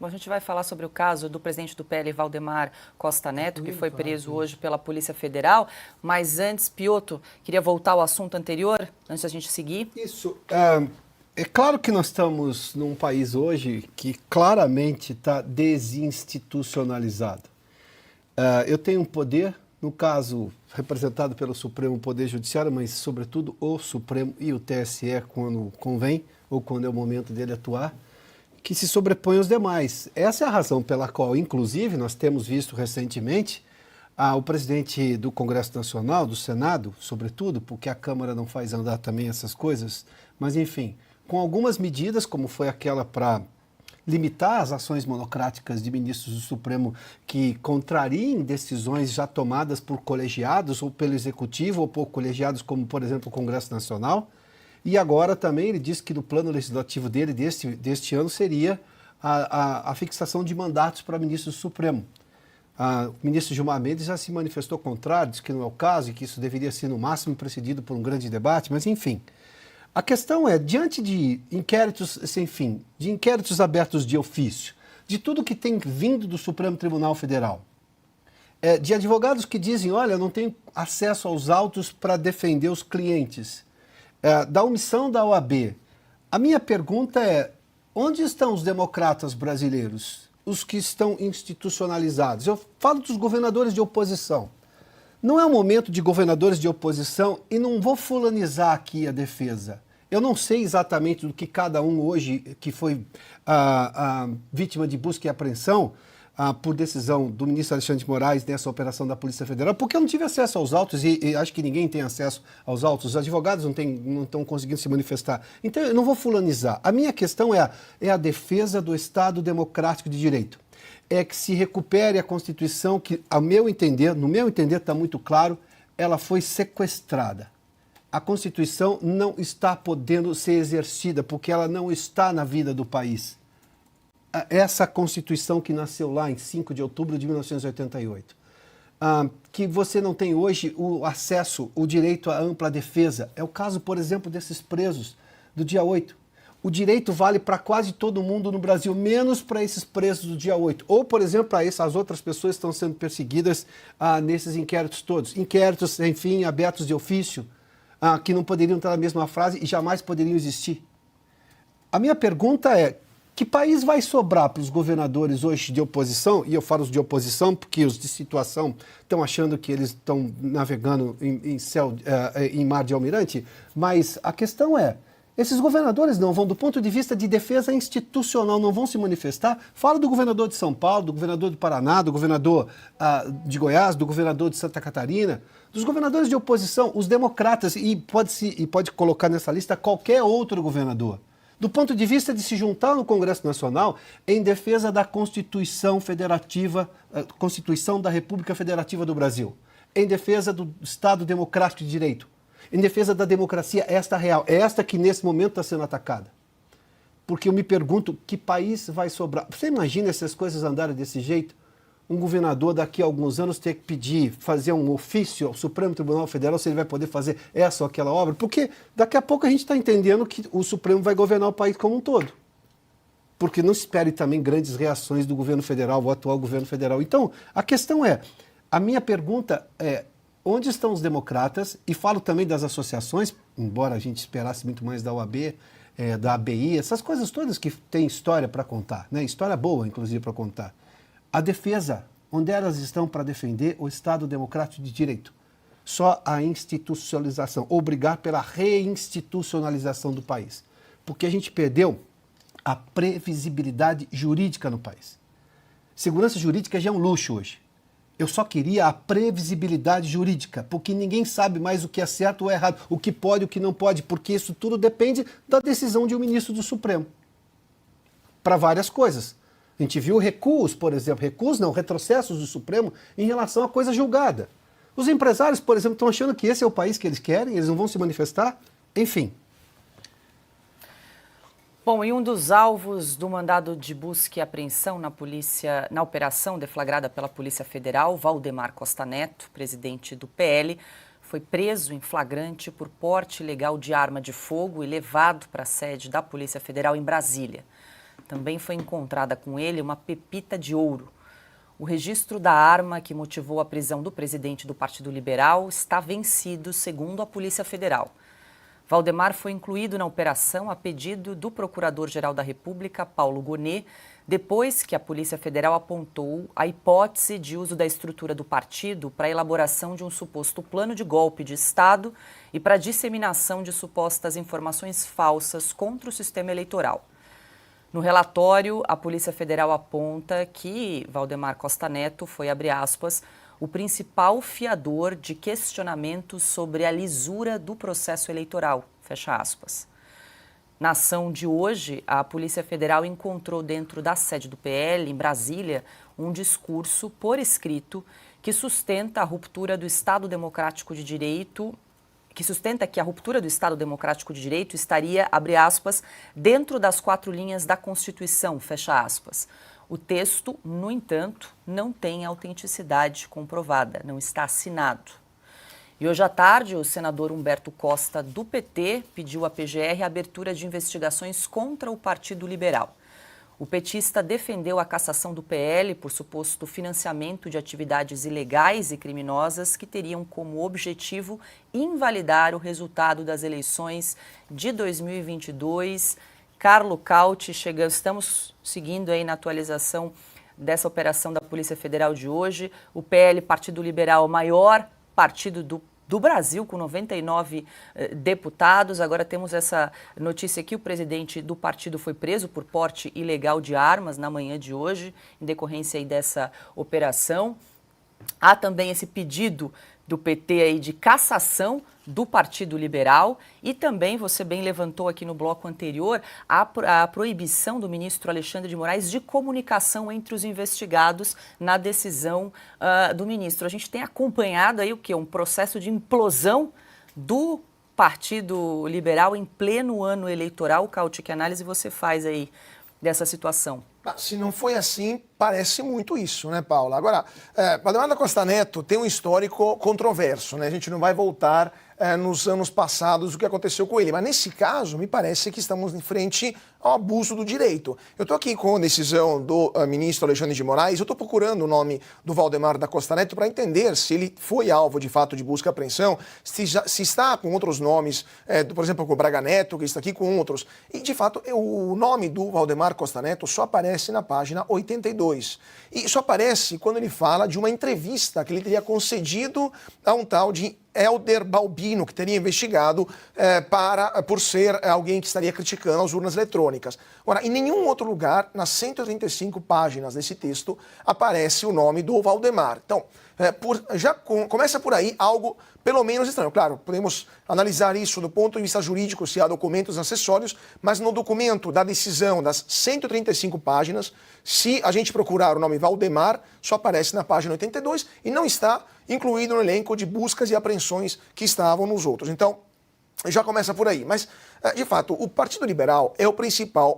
Bom, a gente vai falar sobre o caso do presidente do PL, Valdemar Costa Neto, que foi preso hoje pela Polícia Federal. Mas antes, Piotr, queria voltar ao assunto anterior, antes da gente seguir. Isso. É claro que nós estamos num país hoje que claramente está desinstitucionalizado. Eu tenho um poder, no caso, representado pelo Supremo Poder Judiciário, mas, sobretudo, o Supremo e o TSE, quando convém, ou quando é o momento dele atuar, que se sobrepõe aos demais. Essa é a razão pela qual, inclusive, nós temos visto recentemente o presidente do Congresso Nacional, do Senado, sobretudo, porque a Câmara não faz andar também essas coisas, mas, enfim, com algumas medidas, como foi aquela para limitar as ações monocráticas de ministros do Supremo que contrariem decisões já tomadas por colegiados ou pelo Executivo ou por colegiados como, por exemplo, o Congresso Nacional. E agora também ele disse que no plano legislativo dele deste ano seria a fixação de mandatos para ministros do Supremo. O ministro Gilmar Mendes já se manifestou contrário, disse que não é o caso e que isso deveria ser no máximo precedido por um grande debate, mas enfim. A questão é, diante de inquéritos sem fim, de inquéritos abertos de ofício, de tudo que tem vindo do Supremo Tribunal Federal, de advogados que dizem, olha, eu não tenho acesso aos autos para defender os clientes, da omissão da OAB, a minha pergunta é, onde estão os democratas brasileiros, os que estão institucionalizados? Eu falo dos governadores de oposição. Não é o momento de governadores de oposição e não vou fulanizar aqui a defesa. Eu não sei exatamente do que cada um hoje que foi vítima de busca e apreensão por decisão do ministro Alexandre de Moraes nessa operação da Polícia Federal, porque eu não tive acesso aos autos e acho que ninguém tem acesso aos autos. Os advogados não estão conseguindo se manifestar. Então eu não vou fulanizar. A minha questão é a defesa do Estado Democrático de Direito. É que se recupere a Constituição que, no meu entender, está muito claro, ela foi sequestrada. A Constituição não está podendo ser exercida porque ela não está na vida do país. Essa Constituição que nasceu lá em 5 de outubro de 1988, que você não tem hoje o acesso, o direito à ampla defesa. É o caso, por exemplo, desses presos do dia 8. O direito vale para quase todo mundo no Brasil, menos para esses presos do dia 8. Ou, por exemplo, para essas outras pessoas que estão sendo perseguidas nesses inquéritos todos. Inquéritos, enfim, abertos de ofício, que não poderiam estar na mesma frase e jamais poderiam existir. A minha pergunta é, que país vai sobrar para os governadores hoje de oposição? E eu falo os de oposição porque os de situação estão achando que eles estão navegando em mar de almirante, mas a questão é, esses governadores não vão, do ponto de vista de defesa institucional, não vão se manifestar. Fala do governador de São Paulo, do governador do Paraná, do governador de Goiás, do governador de Santa Catarina, dos governadores de oposição, os democratas, e pode colocar nessa lista qualquer outro governador. Do ponto de vista de se juntar no Congresso Nacional em defesa da Constituição Federativa, Constituição da República Federativa do Brasil, em defesa do Estado Democrático de Direito, em defesa da democracia, esta real, é esta que nesse momento está sendo atacada. Porque eu me pergunto, que país vai sobrar? Você imagina essas coisas andarem desse jeito? Um governador daqui a alguns anos ter que fazer um ofício ao Supremo Tribunal Federal se ele vai poder fazer essa ou aquela obra? Porque daqui a pouco a gente está entendendo que o Supremo vai governar o país como um todo. Porque não se espere também grandes reações do governo federal, o atual governo federal. Então, a questão é, a minha pergunta é, onde estão os democratas? E falo também das associações, embora a gente esperasse muito mais da OAB, da ABI, essas coisas todas que têm história para contar, né? História boa, inclusive, para contar. A defesa, onde elas estão para defender o Estado Democrático de Direito? Só a institucionalização, ou brigar pela reinstitucionalização do país. Porque a gente perdeu a previsibilidade jurídica no país. Segurança jurídica já é um luxo hoje. Eu só queria a previsibilidade jurídica, porque ninguém sabe mais o que é certo ou errado, o que pode e o que não pode, porque isso tudo depende da decisão de um ministro do Supremo. Para várias coisas. A gente viu recuos, por exemplo, retrocessos do Supremo em relação à coisa julgada. Os empresários, por exemplo, estão achando que esse é o país que eles querem, eles não vão se manifestar, enfim. Bom, e um dos alvos do mandado de busca e apreensão na operação deflagrada pela Polícia Federal, Valdemar Costa Neto, presidente do PL, foi preso em flagrante por porte ilegal de arma de fogo e levado para a sede da Polícia Federal em Brasília. também foi encontrada com ele uma pepita de ouro. O registro da arma que motivou a prisão do presidente do Partido Liberal está vencido, segundo a Polícia Federal. Valdemar foi incluído na operação a pedido do Procurador-Geral da República, Paulo Gonet, depois que a Polícia Federal apontou a hipótese de uso da estrutura do partido para a elaboração de um suposto plano de golpe de Estado e para a disseminação de supostas informações falsas contra o sistema eleitoral. No relatório, a Polícia Federal aponta que Valdemar Costa Neto foi, abre aspas, o principal fiador de questionamentos sobre a lisura do processo eleitoral, fecha aspas. Na ação de hoje, a Polícia Federal encontrou dentro da sede do PL, em Brasília, um discurso por escrito que sustenta a ruptura do Estado Democrático de Direito, que a ruptura do Estado Democrático de Direito estaria, abre aspas, dentro das 4 linhas da Constituição, fecha aspas. O texto, no entanto, não tem autenticidade comprovada, não está assinado. E hoje à tarde, o senador Humberto Costa, do PT, pediu à PGR a abertura de investigações contra o Partido Liberal. O petista defendeu a cassação do PL por suposto financiamento de atividades ilegais e criminosas que teriam como objetivo invalidar o resultado das eleições de 2022. Carlo Cauti, estamos seguindo aí na atualização dessa operação da Polícia Federal de hoje. O PL, Partido Liberal, maior partido do Brasil, com 99 deputados. Agora temos essa notícia aqui, o presidente do partido foi preso por porte ilegal de armas na manhã de hoje, em decorrência aí dessa operação. Há também esse pedido do PT aí de cassação do Partido Liberal e também, você bem levantou aqui no bloco anterior, a proibição do ministro Alexandre de Moraes de comunicação entre os investigados na decisão do ministro. A gente tem acompanhado aí o quê? Um processo de implosão do Partido Liberal em pleno ano eleitoral. Cauti, que análise você faz aí dessa situação? Se não foi assim, parece muito isso, né, Paula? Agora, Valdemar Costa Neto tem um histórico controverso, né? A gente não vai voltar nos anos passados o que aconteceu com ele, mas nesse caso, me parece que estamos em frente ao abuso do direito. Eu estou aqui com a decisão do ministro Alexandre de Moraes, eu estou procurando o nome do Valdemar da Costa Neto para entender se ele foi alvo de fato de busca e apreensão, se está com outros nomes, por exemplo, com o Braga Neto, que está aqui com outros. E, de fato, o nome do Valdemar Costa Neto só aparece na página 82. E só aparece quando ele fala de uma entrevista que ele teria concedido a um tal de Helder Balbino, que teria investigado por ser alguém que estaria criticando as urnas eletrônicas. Agora, em nenhum outro lugar, nas 135 páginas desse texto, aparece o nome do Valdemar. Então, começa por aí algo pelo menos estranho. Claro, podemos analisar isso do ponto de vista jurídico, se há documentos acessórios, mas no documento da decisão das 135 páginas, se a gente procurar o nome Valdemar, só aparece na página 82 e não está incluído no elenco de buscas e apreensões que estavam nos outros. Então, já começa por aí. Mas, de fato, o Partido Liberal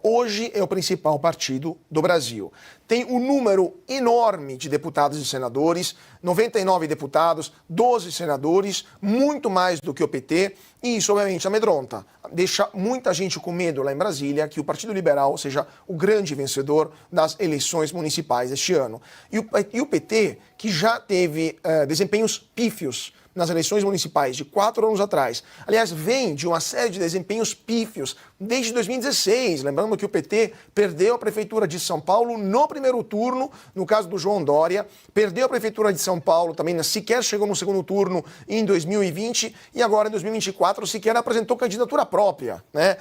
hoje é o principal partido do Brasil. Tem um número enorme de deputados e senadores, 99 deputados, 12 senadores, muito mais do que o PT, e isso, obviamente, amedronta. Deixa muita gente com medo lá em Brasília que o Partido Liberal seja o grande vencedor das eleições municipais este ano. E o PT, que já teve desempenhos pífios nas eleições municipais de 4 anos atrás. Aliás, vem de uma série de desempenhos pífios desde 2016. Lembrando que o PT perdeu a Prefeitura de São Paulo no primeiro turno, no caso do João Dória, perdeu a Prefeitura de São Paulo também, sequer chegou no segundo turno em 2020 e agora em 2024 sequer apresentou candidatura própria, né?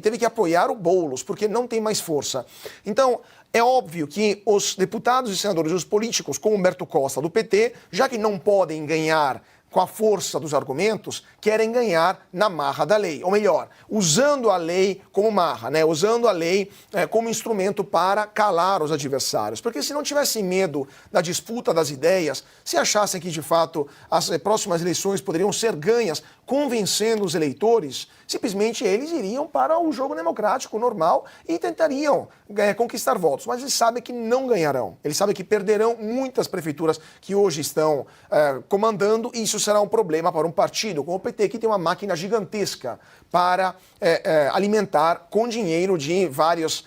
Teve que apoiar o Boulos, porque não tem mais força. Então, é óbvio que os deputados e senadores, os políticos, como Humberto Costa, do PT, já que não podem ganhar com a força dos argumentos, querem ganhar na marra da lei. Ou melhor, usando a lei como marra, né? Usando a lei como instrumento para calar os adversários. Porque se não tivessem medo da disputa das ideias, se achassem que, de fato, as próximas eleições poderiam ser ganhas convencendo os eleitores, simplesmente eles iriam para o jogo democrático normal e tentariam conquistar votos. Mas eles sabem que não ganharão. Eles sabem que perderão muitas prefeituras que hoje estão comandando, e isso será um problema para um partido como o PT, que tem uma máquina gigantesca para alimentar com dinheiro de vários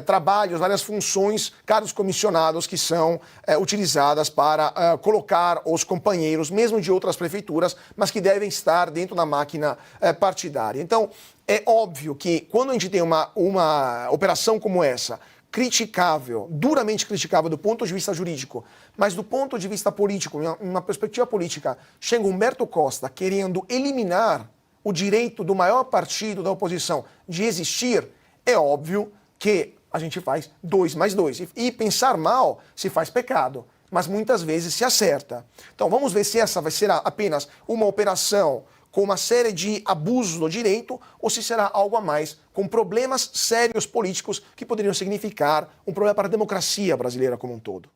trabalhos, várias funções, cargos comissionados que são utilizadas para colocar os companheiros, mesmo de outras prefeituras, mas que devem estar dentro da máquina partidária. Então, é óbvio que quando a gente tem uma operação como essa, criticável, duramente criticável do ponto de vista jurídico, mas do ponto de vista político, em uma perspectiva política, chega Humberto Costa querendo eliminar o direito do maior partido da oposição de existir, é óbvio que a gente faz 2 mais 2. E pensar mal se faz pecado, mas muitas vezes se acerta. Então vamos ver se essa vai ser apenas uma operação com uma série de abusos do direito, ou se será algo a mais, com problemas sérios políticos que poderiam significar um problema para a democracia brasileira como um todo.